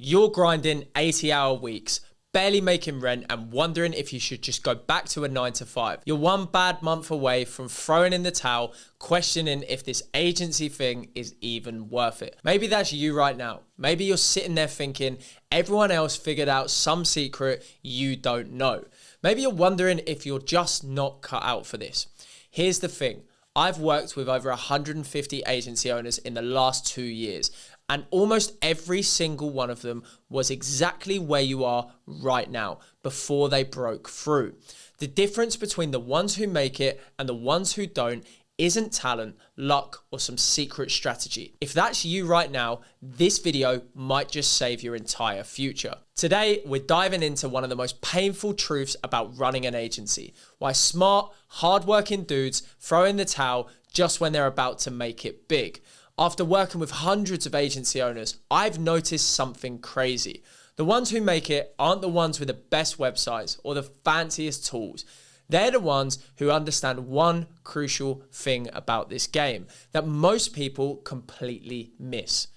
You're grinding 80-hour weeks, barely making rent and wondering if you should just go back to a 9 to 5. You're one bad month away from throwing in the towel, questioning if this agency thing is even worth it. Maybe that's you right now. Maybe you're sitting there thinking everyone else figured out some secret you don't know. Maybe you're wondering if you're just not cut out for this. Here's the thing. I've worked with over 150 agency owners in the last 2 years, and almost every single one of them was exactly where you are right now before they broke through. The difference between the ones who make it and the ones who don't isn't talent, luck, or some secret strategy. If that's you right now, this video might just save your entire future. Today, we're diving into one of the most painful truths about running an agency. Why smart, hardworking dudes throw in the towel just when they're about to make it big. After working with hundreds of agency owners, I've noticed something crazy. The ones who make it aren't the ones with the best websites or the fanciest tools. They're the ones who understand one crucial thing about this game that most people completely miss.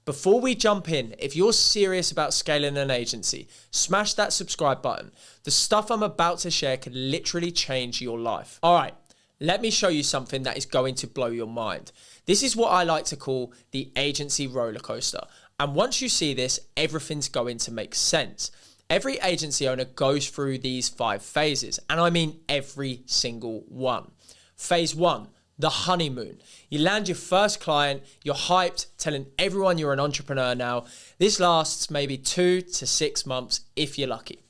Before we jump in, if you're serious about scaling an agency, smash that subscribe button. The stuff I'm about to share could literally change your life. All right, let me show you something that is going to blow your mind. This is what I like to call the agency roller coaster. And once you see this, everything's going to make sense. Every agency owner goes through these 5 phases, and I mean every single one. Phase 1, the honeymoon. You land your first client, you're hyped, telling everyone you're an entrepreneur now. This lasts maybe 2 to 6 months if you're lucky.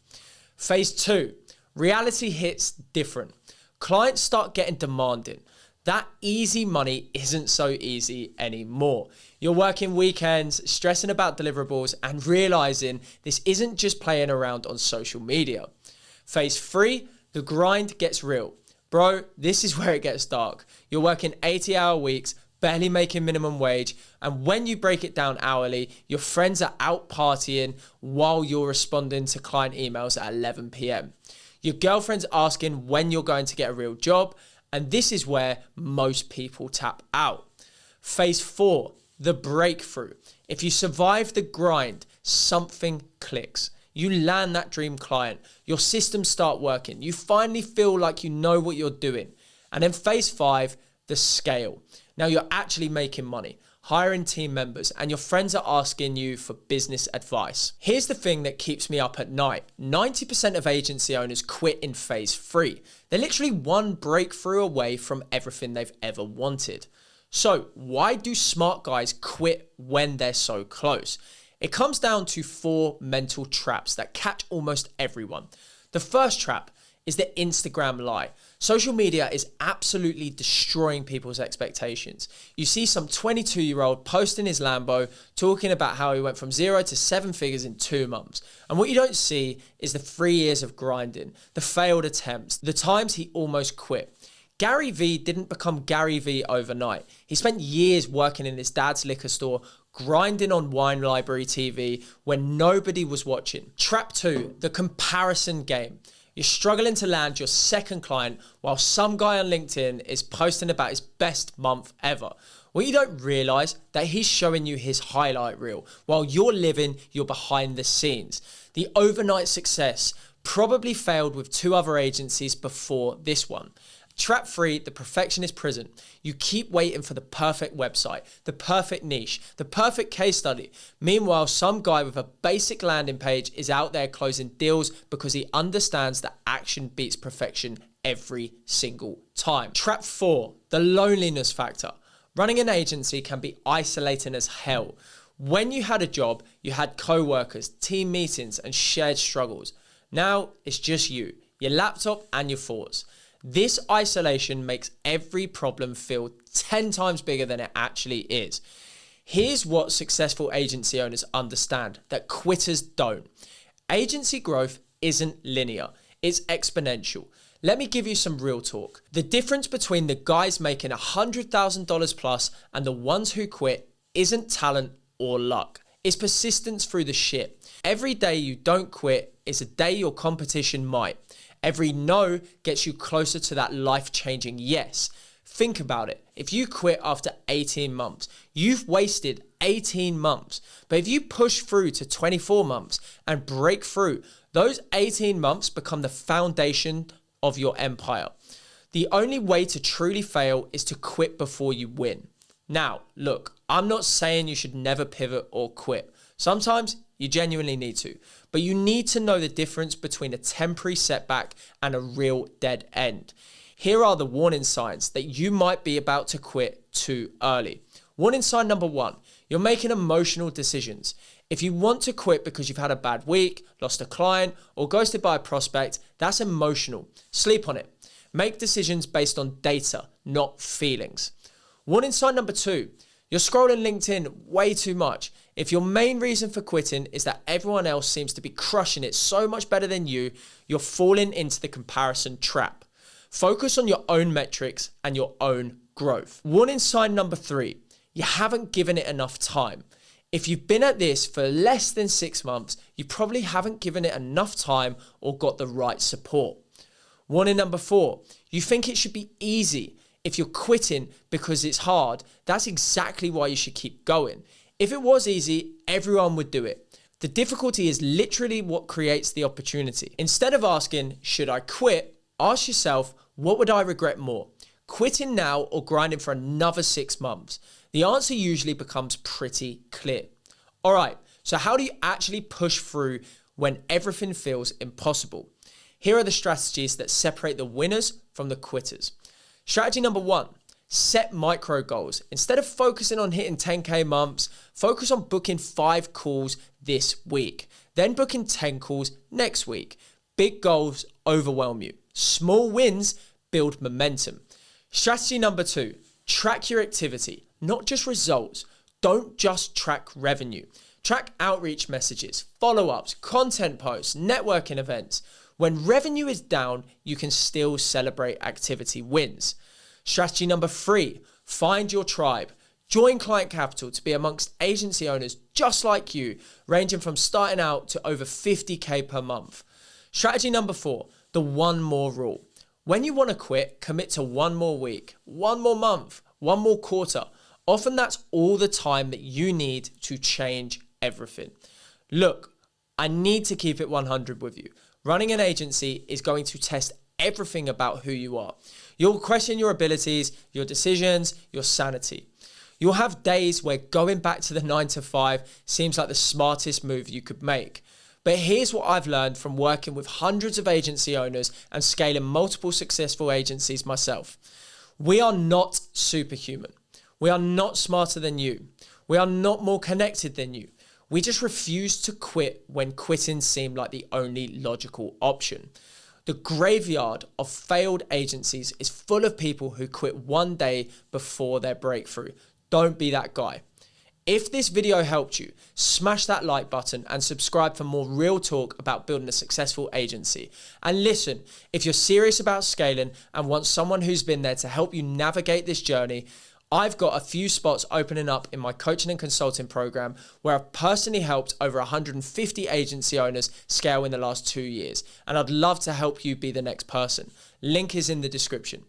Phase 2, reality hits different. Clients start getting demanding. That easy money isn't so easy anymore. You're working weekends, stressing about deliverables, and realizing this isn't just playing around on social media. Phase 3, the grind gets real. Bro, this is where it gets dark. You're working 80-hour weeks, barely making minimum wage, and when you break it down hourly, your friends are out partying while you're responding to client emails at 11 p.m. Your girlfriend's asking when you're going to get a real job, and this is where most people tap out. Phase 4, the breakthrough. If you survive the grind, something clicks. You land that dream client. Your systems start working. You finally feel like you know what you're doing. And then phase 5, the scale. Now you're actually making money, hiring team members, and your friends are asking you for business advice. Here's the thing that keeps me up at night. 90% of agency owners quit in phase 3. They're literally one breakthrough away from everything they've ever wanted. So why do smart guys quit when they're so close? It comes down to 4 mental traps that catch almost everyone. The first trap is the Instagram lie. Social media is absolutely destroying people's expectations. You see some 22-year-old posting his Lambo, talking about how he went from 0 to 7 figures in 2 months. And what you don't see is the 3 years of grinding, the failed attempts, the times he almost quit. Gary Vee didn't become Gary Vee overnight. He spent years working in his dad's liquor store, grinding on Wine Library TV when nobody was watching. Trap 2, the comparison game. You're struggling to land your second client while some guy on LinkedIn is posting about his best month ever. What you don't realize that he's showing you his highlight reel while you're living your behind the scenes. The overnight success probably failed with 2 other agencies before this one. Trap 3, the perfectionist prison. You keep waiting for the perfect website, the perfect niche, the perfect case study. Meanwhile, some guy with a basic landing page is out there closing deals because he understands that action beats perfection every single time. Trap 4, the loneliness factor. Running an agency can be isolating as hell. When you had a job, you had co-workers, team meetings, and shared struggles. Now it's just you, your laptop, and your thoughts. This isolation makes every problem feel 10 times bigger than it actually is. Here's what successful agency owners understand that quitters don't. Agency growth isn't linear, it's exponential. Let me give you some real talk. The difference between the guys making $100,000 plus and the ones who quit isn't talent or luck. It's persistence through the shit. Every day you don't quit is a day your competition might. Every no gets you closer to that life-changing yes. Think about it. If you quit after 18 months, you've wasted 18 months. But if you push through to 24 months and break through, those 18 months become the foundation of your empire. The only way to truly fail is to quit before you win. Now, look, I'm not saying you should never pivot or quit. Sometimes you genuinely need to, but you need to know the difference between a temporary setback and a real dead end. Here are the warning signs that you might be about to quit too early. Warning sign number 1, you're making emotional decisions. If you want to quit because you've had a bad week, lost a client, or ghosted by a prospect, that's emotional. Sleep on it. Make decisions based on data, not feelings. Warning sign number 2, you're scrolling LinkedIn way too much. If your main reason for quitting is that everyone else seems to be crushing it so much better than you, you're falling into the comparison trap. Focus on your own metrics and your own growth. Warning sign number 3, you haven't given it enough time. If you've been at this for less than 6 months, you probably haven't given it enough time or got the right support. Warning number 4, you think it should be easy. If you're quitting because it's hard, that's exactly why you should keep going. If it was easy, everyone would do it. The difficulty is literally what creates the opportunity. Instead of asking, should I quit? Ask yourself, what would I regret more? Quitting now or grinding for another 6 months? The answer usually becomes pretty clear. All right, so how do you actually push through when everything feels impossible? Here are the strategies that separate the winners from the quitters. Strategy number 1, set micro goals. Instead of focusing on hitting 10K months, focus on booking 5 calls this week, then booking 10 calls next week. Big goals overwhelm you. Small wins build momentum. Strategy number 2, track your activity, not just results. Don't just track revenue. Track outreach messages, follow-ups, content posts, networking events. When revenue is down, you can still celebrate activity wins. Strategy number 3, find your tribe. Join Client Capital to be amongst agency owners just like you, ranging from starting out to over 50K per month. Strategy number 4, the one more rule. When you want to quit, commit to 1 more week, 1 more month, 1 more quarter. Often that's all the time that you need to change everything. Look, I need to keep it 100 with you. Running an agency is going to test everything about who you are. You'll question your abilities, your decisions, your sanity. You'll have days where going back to the 9 to 5 seems like the smartest move you could make. But here's what I've learned from working with hundreds of agency owners and scaling multiple successful agencies myself. We are not superhuman. We are not smarter than you. We are not more connected than you. We just refuse to quit when quitting seemed like the only logical option. The graveyard of failed agencies is full of people who quit one day before their breakthrough. Don't be that guy. If this video helped you, smash that like button and subscribe for more real talk about building a successful agency. And listen, if you're serious about scaling and want someone who's been there to help you navigate this journey, I've got a few spots opening up in my coaching and consulting program where I've personally helped over 150 agency owners scale in the last 2 years. And I'd love to help you be the next person. Link is in the description.